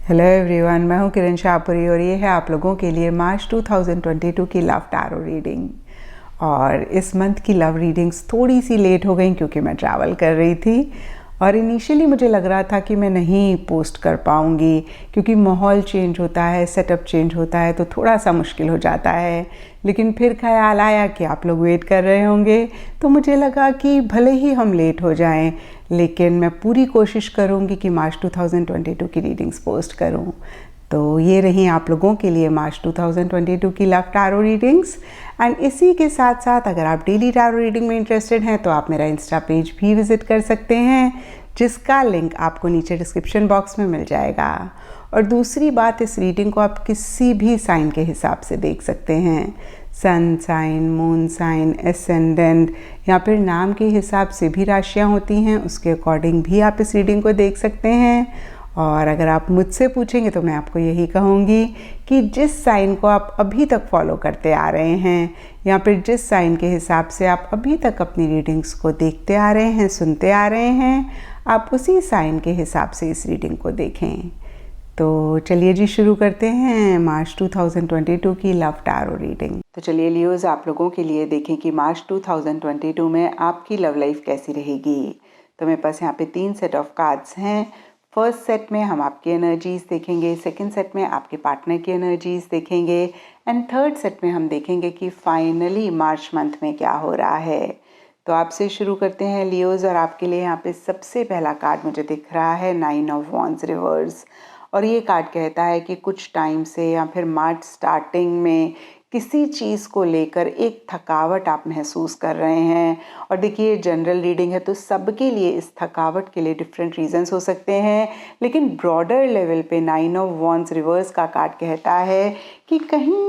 Hello everyone, मैं हूं किरण शाहपुरी और ये है आप लोगों के लिए मार्च 2022 की लव टैरो रीडिंग। और इस मंथ की लव रीडिंग्स थोड़ी सी लेट हो गई क्योंकि मैं ट्रैवल कर रही थी और इनिशियली मुझे लग रहा था कि मैं नहीं पोस्ट कर पाऊँगी क्योंकि माहौल चेंज होता है, सेटअप चेंज होता है तो थोड़ा सा मुश्किल हो जाता है। लेकिन फिर ख्याल आया कि आप लोग वेट कर रहे होंगे तो मुझे लगा कि भले ही हम लेट हो जाएं लेकिन मैं पूरी कोशिश करूंगी कि मार्च 2022 की रीडिंग्स पोस्ट करूं। तो ये रही आप लोगों के लिए मार्च 2022 की लव टैरो रीडिंग्स। एंड इसी के साथ साथ अगर आप डेली टैरो रीडिंग में इंटरेस्टेड हैं तो आप मेरा इंस्टा पेज भी विजिट कर सकते हैं जिसका लिंक आपको नीचे डिस्क्रिप्शन बॉक्स में मिल जाएगा। और दूसरी बात, इस रीडिंग को आप किसी भी साइन के हिसाब से देख सकते हैं, sun sign, moon sign, ascendant या फिर नाम के हिसाब से भी राशियाँ होती हैं, उसके अकॉर्डिंग भी आप इस रीडिंग को देख सकते हैं। और अगर आप मुझसे पूछेंगे तो मैं आपको यही कहूँगी कि जिस साइन को आप अभी तक फॉलो करते आ रहे हैं या फिर जिस साइन के हिसाब से आप अभी तक अपनी रीडिंग्स को देखते आ रहे हैं, सुनते आ रहे हैं, आप उसी साइन के हिसाब से इस रीडिंग को देखें। तो चलिए जी शुरू करते हैं मार्च 2022 की लव टैरो रीडिंग। तो चलिए लियोज, आप लोगों के लिए देखें कि मार्च 2022 में आपकी लव लाइफ कैसी रहेगी। तो मेरे पास यहाँ पे 3 सेट ऑफ कार्ड्स हैं। फर्स्ट सेट में हम आपकी एनर्जीज देखेंगे, सेकंड सेट में आपके पार्टनर की एनर्जीज देखेंगे एंड थर्ड सेट में हम देखेंगे कि फाइनली मार्च मंथ में क्या हो रहा है। तो आपसे शुरू करते हैं लियोज, और आपके लिए यहाँ पे सबसे पहला कार्ड मुझे दिख रहा है 9 ऑफ वॉन्ड्स रिवर्स। और ये कार्ड कहता है कि कुछ टाइम से या फिर मार्च स्टार्टिंग में किसी चीज़ को लेकर एक थकावट आप महसूस कर रहे हैं। और देखिए, जनरल रीडिंग है तो सबके लिए इस थकावट के लिए डिफरेंट रीजंस हो सकते हैं, लेकिन ब्रॉडर लेवल पे 9 ऑफ वॉन्ड्स रिवर्स का कार्ड कहता है कि कहीं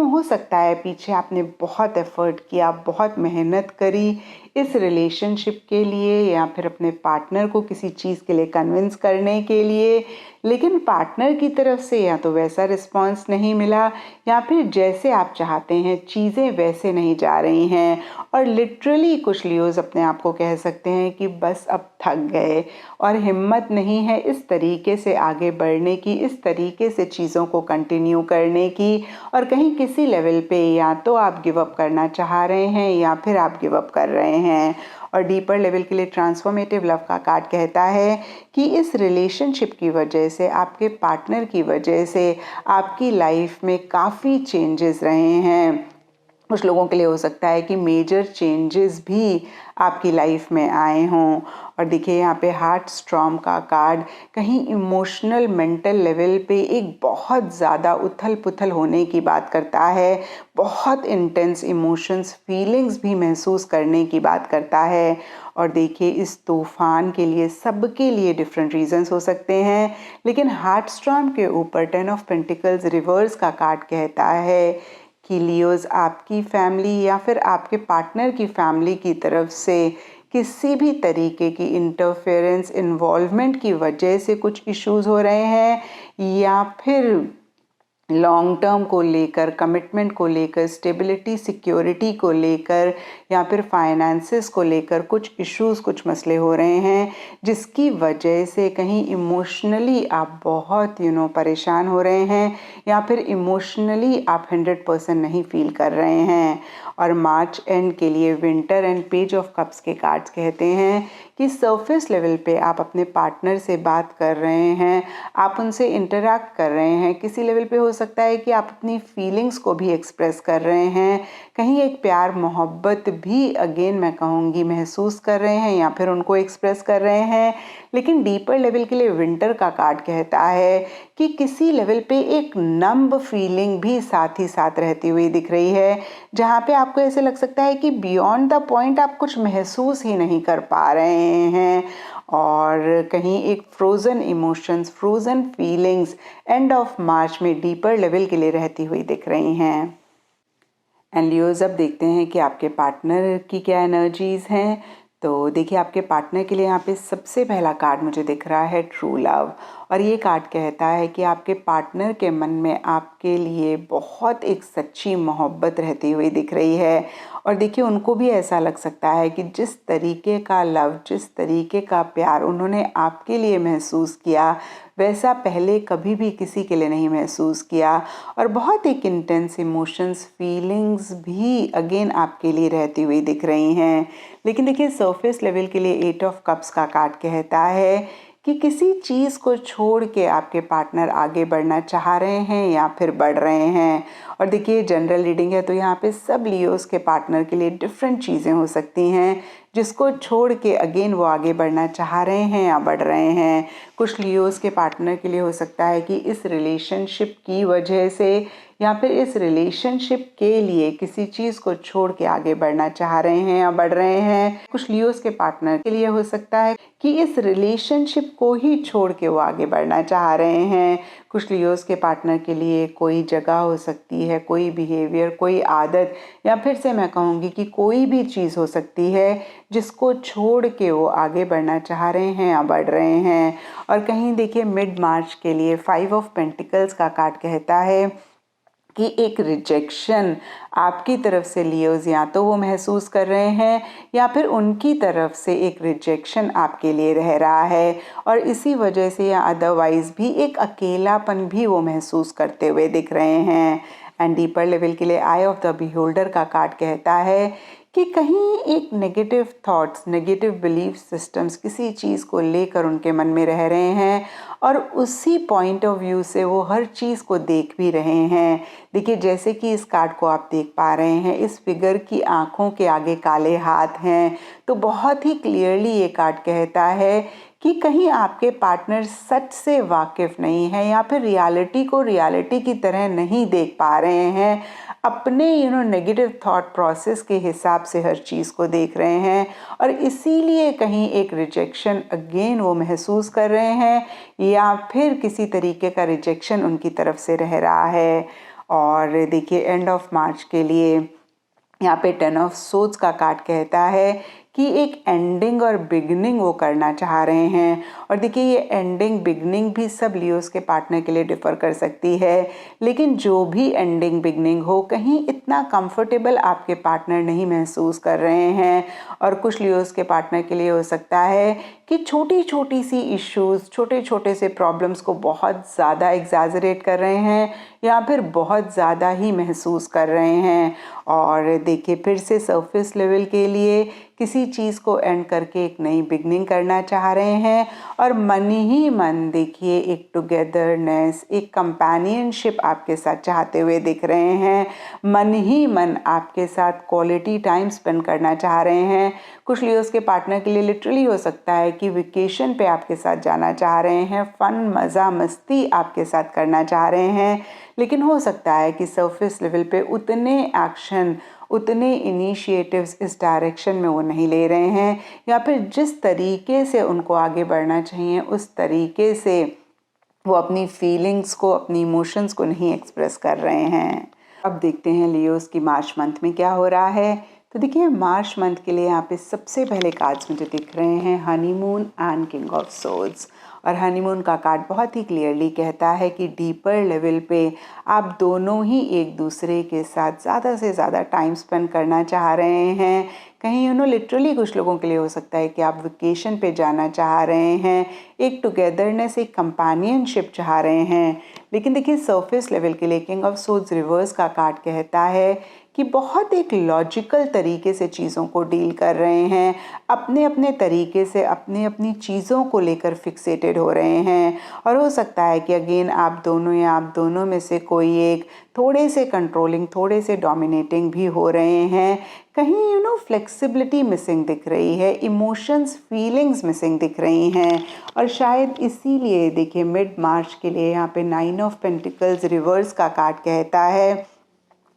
हो सकता है पीछे आपने बहुत एफर्ट किया, बहुत मेहनत करी इस रिलेशनशिप के लिए या फिर अपने पार्टनर को किसी चीज़ के लिए कन्विंस करने के लिए, लेकिन पार्टनर की तरफ से या तो वैसा रिस्पांस नहीं मिला या फिर जैसे आप चाहते हैं चीज़ें वैसे नहीं जा रही हैं। और लिटरली कुछ लियोज अपने आप को कह सकते हैं कि बस अब थक गए और हिम्मत नहीं है इस तरीके से आगे बढ़ने की, इस तरीके से चीज़ों को कंटिन्यू करने की। और कहीं किसी लेवल पे या तो आप गिव अप करना चाह रहे हैं या फिर आप गिव अप कर रहे हैं। और डीपर लेवल के लिए ट्रांसफॉर्मेटिव लव का कार्ड कहता है कि इस रिलेशनशिप की वजह से, आपके पार्टनर की वजह से आपकी लाइफ में काफ़ी चेंजेस रहे हैं। कुछ लोगों के लिए हो सकता है कि मेजर चेंजेस भी आपकी लाइफ में आए हों। और देखिए यहाँ पे हार्ट स्टॉर्म का कार्ड कहीं इमोशनल मेंटल लेवल पे एक बहुत ज़्यादा उथल पुथल होने की बात करता है, बहुत इंटेंस इमोशंस, फीलिंग्स भी महसूस करने की बात करता है। और देखिए, इस तूफान के लिए सबके लिए डिफरेंट रीजंस हो सकते हैं, लेकिन हार्ट स्टॉर्म के ऊपर 10 ऑफ पेंटिकल्स रिवर्स का कार्ड कहता है कि लियोज, आपकी फैमिली या फिर आपके पार्टनर की फैमिली की तरफ से किसी भी तरीके की इंटरफेरेंस, इन्वॉल्वमेंट की वजह से कुछ इश्यूज हो रहे हैं या फिर लॉन्ग टर्म को लेकर, कमिटमेंट को लेकर, स्टेबिलिटी सिक्योरिटी को लेकर या फिर फाइनेंसेस को लेकर कुछ इश्यूज, कुछ मसले हो रहे हैं जिसकी वजह से कहीं इमोशनली आप बहुत परेशान हो रहे हैं या फिर इमोशनली आप 100% नहीं फील कर रहे हैं। और मार्च एंड के लिए winter and page of cups के कार्ड्स कहते हैं कि सरफेस लेवल पे आप अपने पार्टनर से बात कर रहे हैं, आप उनसे इंटरैक्ट कर रहे हैं, किसी लेवल पे हो सकता है कि आप अपनी फीलिंग्स को भी एक्सप्रेस कर रहे हैं, कहीं एक प्यार मोहब्बत भी अगेन मैं कहूँगी महसूस कर रहे हैं या फिर उनको एक्सप्रेस कर रहे हैं। लेकिन डीपर लेवल के लिए विंटर का कार्ड कहता है कि किसी लेवल पे एक नंब फीलिंग भी साथ ही साथ रहती हुई दिख रही है, जहाँ पे आपको ऐसे लग सकता है कि बियॉन्ड द पॉइंट आप कुछ महसूस ही नहीं कर पा रहे हैं। और कहीं एक frozen emotions, frozen feelings end of March में डीपर लेवल के लिए रहती हुई दिख रही हैं। एंड लियोज, अब देखते हैं कि आपके पार्टनर की क्या एनर्जीज़ हैं। तो देखिए, आपके पार्टनर के लिए यहाँ पे सबसे पहला कार्ड मुझे दिख रहा है ट्रू लव। और ये कार्ड कहता है कि आपके पार्टनर के मन में आपके लिए बहुत एक सच्ची मोहब्बत रहती हुई दिख रही है। और देखिए उनको भी ऐसा लग सकता है कि जिस तरीके का लव, जिस तरीके का प्यार उन्होंने आपके लिए महसूस किया वैसा पहले कभी भी किसी के लिए नहीं महसूस किया। और बहुत एक इंटेंस इमोशंस, फीलिंग्स भी अगेन आपके लिए रहती हुई दिख रही हैं। लेकिन देखिए सरफेस लेवल के लिए 8 ऑफ कप्स का कार्ड कहता है कि किसी चीज़ को छोड़ के आपके पार्टनर आगे बढ़ना चाह रहे हैं या फिर बढ़ रहे हैं। और देखिए जनरल रीडिंग है तो यहाँ पे सब लियोस के पार्टनर के लिए डिफरेंट चीज़ें हो सकती हैं जिसको छोड़ के अगेन वो आगे बढ़ना चाह रहे हैं या बढ़ रहे हैं। कुछ लियोस के पार्टनर के लिए हो सकता है कि इस रिलेशनशिप की वजह से या फिर इस रिलेशनशिप के लिए किसी चीज़ को छोड़ के आगे बढ़ना चाह रहे हैं या बढ़ रहे हैं। कुछ लियोस के पार्टनर के लिए हो सकता है कि इस रिलेशनशिप को ही छोड़ के वो आगे बढ़ना चाह रहे हैं। कुछ लियोस के पार्टनर के लिए कोई जगह हो सकती है, कोई बिहेवियर, कोई आदत, या फिर से मैं कहूँगी कि कोई भी चीज़ हो सकती है जिसको छोड़ के वो आगे बढ़ना चाह रहे हैं या बढ़ रहे हैं। और कहीं देखिए मिड मार्च के लिए 5 ऑफ पेंटिकल्स का कार्ड कहता है कि एक रिजेक्शन आपकी तरफ से लियोज या तो वो महसूस कर रहे हैं या फिर उनकी तरफ से एक रिजेक्शन आपके लिए रह रहा है। और इसी वजह से या अदरवाइज भी एक अकेलापन भी वो महसूस करते हुए दिख रहे हैं। एंड डीपर लेवल के लिए आई ऑफ द बिहोल्डर का कार्ड कहता है कि कहीं एक negative thoughts, negative belief systems किसी चीज़ को लेकर उनके मन में रह रहे हैं और उसी पॉइंट ऑफ व्यू से वो हर चीज़ को देख भी रहे हैं। देखिए जैसे कि इस कार्ड को आप देख पा रहे हैं, इस फिगर की आंखों के आगे काले हाथ हैं, तो बहुत ही क्लियरली ये कार्ड कहता है कि कहीं आपके पार्टनर सच से वाकिफ़ नहीं है या फिर रियलिटी को रियलिटी की तरह नहीं देख पा रहे हैं, अपने नेगेटिव थॉट प्रोसेस के हिसाब से हर चीज़ को देख रहे हैं और इसीलिए कहीं एक रिजेक्शन अगेन वो महसूस कर रहे हैं या फिर किसी तरीके का रिजेक्शन उनकी तरफ से रह रहा है। और देखिए एंड ऑफ मार्च के लिए यहाँ पे 10 ऑफ सोर्ड्स का कार्ड कहता है कि एक एंडिंग और बिगनिंग वो करना चाह रहे हैं। और देखिए ये एंडिंग बिगनिंग भी सब लियोस के पार्टनर के लिए डिफ़र कर सकती है, लेकिन जो भी एंडिंग बिगनिंग हो कहीं इतना कंफर्टेबल आपके पार्टनर नहीं महसूस कर रहे हैं। और कुछ लियोस के पार्टनर के लिए हो सकता है कि छोटी छोटी सी इश्यूज़, छोटे छोटे से प्रॉब्लम्स को बहुत ज़्यादा एग्जैजरेट कर रहे हैं या फिर बहुत ज़्यादा ही महसूस कर रहे हैं। और देखिए फिर से सरफेस लेवल के लिए किसी चीज़ को एंड करके एक नई बिगनिंग करना चाह रहे हैं और मन ही मन देखिए एक टुगेदरनेस, एक कंपेनियनशिप आपके साथ चाहते हुए दिख रहे हैं। मन ही मन आपके साथ क्वालिटी टाइम स्पेंड करना चाह रहे हैं। कुछ लियोस के पार्टनर के लिए लिटरली हो सकता है कि वेकेशन पे आपके साथ जाना चाह रहे हैं, फन, मज़ा, मस्ती आपके साथ करना चाह रहे हैं, लेकिन हो सकता है कि सरफेस लेवल पे उतने एक्शन, उतने इनिशिएटिव्स इस डायरेक्शन में वो नहीं ले रहे हैं या फिर जिस तरीके से उनको आगे बढ़ना चाहिए उस तरीके से वो अपनी फीलिंग्स को, अपनी इमोशंस को नहीं एक्सप्रेस कर रहे हैं। अब देखते हैं लियोस की मार्च मंथ में क्या हो रहा है। तो देखिए मार्च मंथ के लिए यहाँ पे सबसे पहले कार्ड्स मुझे दिख रहे हैं honeymoon and king of swords. और हनीमून का कार्ड बहुत ही क्लियरली कहता है कि डीपर लेवल पे आप दोनों ही एक दूसरे के साथ ज़्यादा से ज़्यादा टाइम स्पेंड करना चाह रहे हैं। कहीं लिटरली कुछ लोगों के लिए हो सकता है कि आप वेकेशन पे जाना चाह रहे हैं, एक टुगेदरनेस, एक कंपेनियनशिप चाह रहे हैं। लेकिन देखिए सरफेस लेवल के लिए किंग ऑफ सोर्ड्स रिवर्स का कार्ड कहता है कि बहुत एक लॉजिकल तरीके से चीज़ों को डील कर रहे हैं, अपने अपने तरीके से अपनी अपनी चीज़ों को लेकर फिक्सेटेड हो रहे हैं। और हो सकता है कि अगेन आप दोनों या आप दोनों में से कोई एक थोड़े से कंट्रोलिंग, थोड़े से डोमिनेटिंग भी हो रहे हैं। कहीं फ्लेक्सिबिलिटी मिसिंग दिख रही है, इमोशंस, फीलिंग्स मिसिंग दिख रही हैं। और शायद इसीलिए देखिए मिड मार्च के लिए यहाँ पे 9 ऑफ पेंटिकल्स रिवर्स का कार्ड कहता है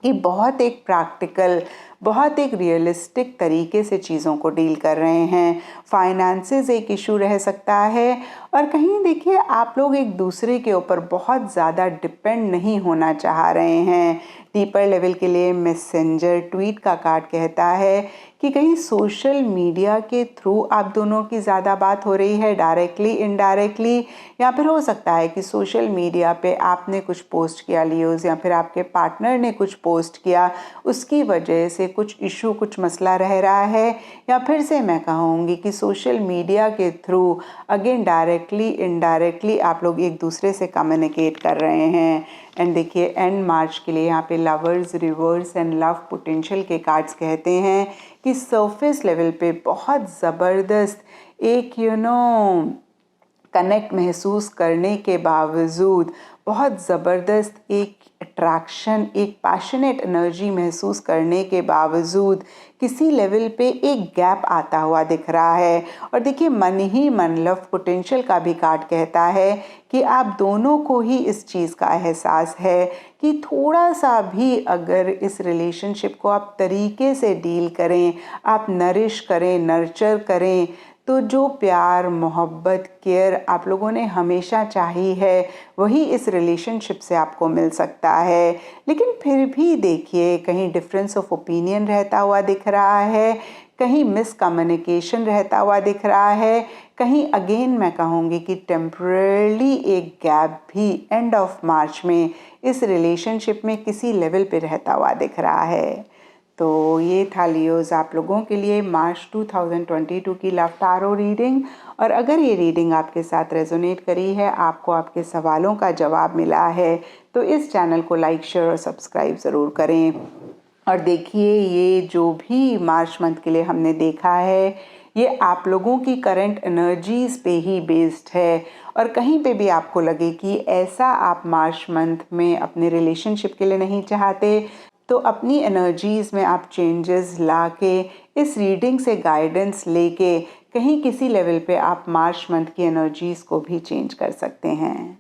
कि बहुत एक प्रैक्टिकल, बहुत एक रियलिस्टिक तरीके से चीज़ों को डील कर रहे हैं। फाइनेंसेस एक इशू रह सकता है और कहीं देखिए आप लोग एक दूसरे के ऊपर बहुत ज़्यादा डिपेंड नहीं होना चाह रहे हैं। डीपर लेवल के लिए मैसेंजर ट्वीट का कार्ड कहता है कि कहीं सोशल मीडिया के थ्रू आप दोनों की ज़्यादा बात हो रही है, डायरेक्टली इनडायरेक्टली, या फिर हो सकता है कि सोशल मीडिया पे आपने कुछ पोस्ट किया लियोज, या फिर आपके पार्टनर ने कुछ पोस्ट किया, उसकी वजह से कुछ इशू, कुछ मसला रह रहा है। या फिर से मैं कहूँगी कि सोशल मीडिया के थ्रू अगेन डायरेक्टली इनडायरेक्टली आप लोग एक दूसरे से कम्युनिकेट कर रहे हैं। एंड देखिए एंड मार्च के लिए यहाँ पे lovers, reverse and love potential के कार्ड्स कहते हैं कि सरफेस लेवल पे बहुत ज़बरदस्त एक कनेक्ट महसूस करने के बावजूद, बहुत ज़बरदस्त एक अट्रैक्शन, एक पैशनेट एनर्जी महसूस करने के बावजूद किसी लेवल पे एक गैप आता हुआ दिख रहा है। और देखिए मन ही मन लव पोटेंशियल का भी कार्ड कहता है कि आप दोनों को ही इस चीज़ का एहसास है कि थोड़ा सा भी अगर इस रिलेशनशिप को आप तरीके से डील करें, आप नरिश करें, नर्चर करें, तो जो प्यार, मोहब्बत, केयर आप लोगों ने हमेशा चाही है वही इस रिलेशनशिप से आपको मिल सकता है। लेकिन फिर भी देखिए कहीं डिफरेंस ऑफ ओपिनियन रहता हुआ दिख रहा है, कहीं मिसकम्युनिकेशन रहता हुआ दिख रहा है, कहीं अगेन मैं कहूँगी कि टेम्पररी एक गैप भी एंड ऑफ मार्च में इस रिलेशनशिप में किसी लेवल पे रहता हुआ दिख रहा है। तो ये था लियोज़ आप लोगों के लिए मार्च 2022 की लव टारो रीडिंग। और अगर ये रीडिंग आपके साथ रेजोनेट करी है, आपको आपके सवालों का जवाब मिला है, तो इस चैनल को लाइक, शेयर और सब्सक्राइब ज़रूर करें। और देखिए ये जो भी मार्च मंथ के लिए हमने देखा है ये आप लोगों की करंट एनर्जीज़ पे ही बेस्ड है। और कहीं पे भी आपको लगे कि ऐसा आप मार्च मंथ में अपने रिलेशनशिप के लिए नहीं चाहते, तो अपनी एनर्जीज़ में आप चेंजेस ला के इस रीडिंग से गाइडेंस लेके कहीं किसी लेवल पे आप मार्च मंथ की एनर्जीज़ को भी चेंज कर सकते हैं।